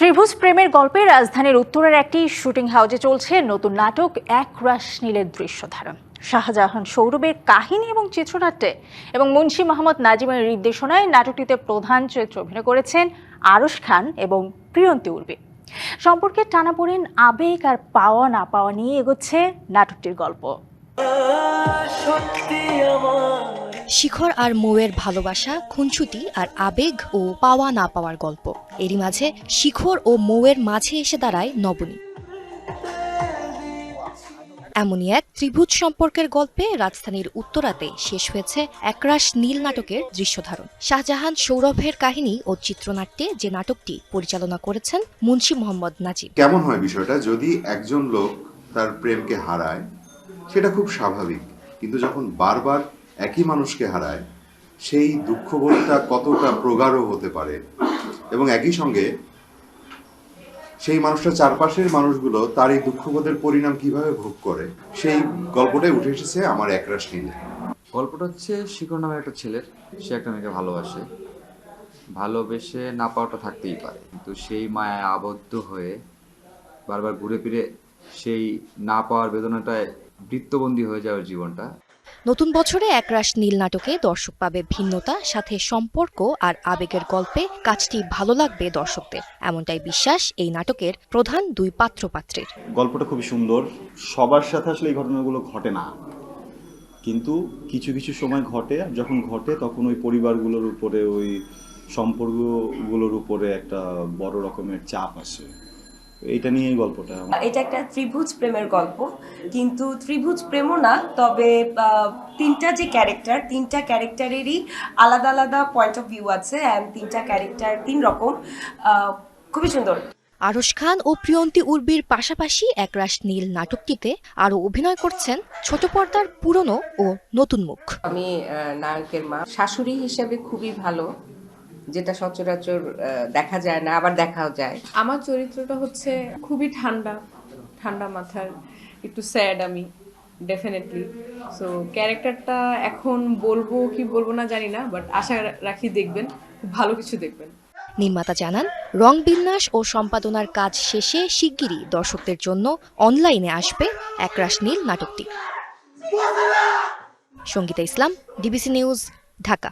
ত্রিভুজ প্রেমের গল্পে রাজধানীর উত্তরের একটি শুটিং হাউসে চলছে নতুন নাটক একরাশ নীলের দৃশ্যধারণ। শাহজাহান সৌরভের কাহিনী এবং চিত্রনাট্যে এবং মুন্সী মোহাম্মদ নাজিমের নির্দেশনায় নাটকটিতে প্রধান চরিত্রে অভিনয় করেছেন আরশ খান এবং প্রিয়ন্তী উর্বি। সম্পর্কের টানাপোড়েন, আবেগ আর পাওয়া না পাওয়া নিয়ে এগোচ্ছে নাটকটির গল্প। শিখর আর মৌয়ের ভালোবাসা, খুনসুটি আর আবেগ ও পাওয়া না পাওয়ার গল্প। এরই মাঝে শিখর ও মৌয়ের মাঝে এসে দাঁড়ায় নবনী। এমনই এক ত্রিভুজ সম্পর্কের গল্পে রাজধানীর উত্তরাতে শেষ হয়েছে একরাশ নীল নাটকের দৃশ্যধারণ। শাহজাহান সৌরভের কাহিনী ও চিত্রনাট্যে যে নাটকটি পরিচালনা করেছেন মুন্সী মোহাম্মদ নাজিম। কেমন হয় বিষয়টা, যদি একজন লোক তার প্রেমকে হারায় সেটা খুব স্বাভাবিক, কিন্তু যখন বারবার একই মানুষকে হারায় সেই দুঃখবোধটা কতটা প্রগাঢ় হতে পারে, এবং একই সঙ্গে সেই মানুষটার চারপাশের মানুষগুলো তার এই দুঃখবোধের পরিণাম কিভাবে ভোগ করে, সেই গল্পটাই উঠে এসেছে আমার একরাশ নীলে। গল্পটা হচ্ছে শিখর নামের একটা ছেলের, সে একটা মেয়েকে ভালোবেসে না পাওয়াটা থাকতেই পারে, কিন্তু সেই মায়ায় আবদ্ধ হয়ে বারবার ঘুরে ফিরে সেই না পাওয়ার বেদনাটায় বৃত্তবন্দী হয়ে যাওয়ার জীবনটা। নতুন বছরে একরাশ নীল নাটকে দর্শক পাবে ভিন্নতা, সাথে সম্পর্ক আর আবেগের গল্পে কাজটি ভালো লাগবে দর্শকদের, এমনটাই বিশ্বাস এই নাটকের প্রধান দুই পাত্রপাত্রীর। গল্পটা খুবই সুন্দর। সবার সাথে আসলে এই ঘটনাগুলো ঘটে না, কিন্তু কিছু কিছু সময় ঘটে। যখন ঘটে তখন ওই পরিবারগুলোর উপরে, ওই সম্পর্কগুলোর উপরে একটা বড় রকমের চাপ আসে। এটা নিয়ে এই গল্পটা। এটা একটা ত্রিভুজ প্রেমের গল্প, কিন্তু ত্রিভুজ প্রেমও না, তবে তিনটা ক্যারেক্টারেরই আলাদা আলাদা পয়েন্ট অফ ভিউ আছে, অ্যান্ড তিনটা ক্যারেক্টার তিন রকম, খুবই সুন্দর। আরশ খান ও প্রিয়ন্তী উর্বির পাশাপাশি একরাশ নীল নাটকটিতে আরও অভিনয় করছেন ছোট পর্দার পুরনো ও নতুন মুখ। আমি নায়কের মা, শাশুড়ি হিসেবে খুবই ভালো, যেটা সচরাচর দেখা যায় না, আবার দেখাও যায়। আমার চরিত্রটা হচ্ছে খুবই ঠান্ডা মাথার, একটু স্যাড আমি ডেফিনেটলি। সো ক্যারেক্টারটা এখন বলবো কি বলবো না জানি না, বাট আশা রাখি দেখবেন, খুব ভালো কিছু দেখবেন। নির্মাতা জানান, রং বিন্যাস ও সম্পাদনার কাজ শেষে শিগগিরই দর্শকদের জন্য অনলাইনে আসবে একরাশ নীল নাটকটি। সঙ্গীতা ইসলাম, ডিবিসি নিউজ, ঢাকা।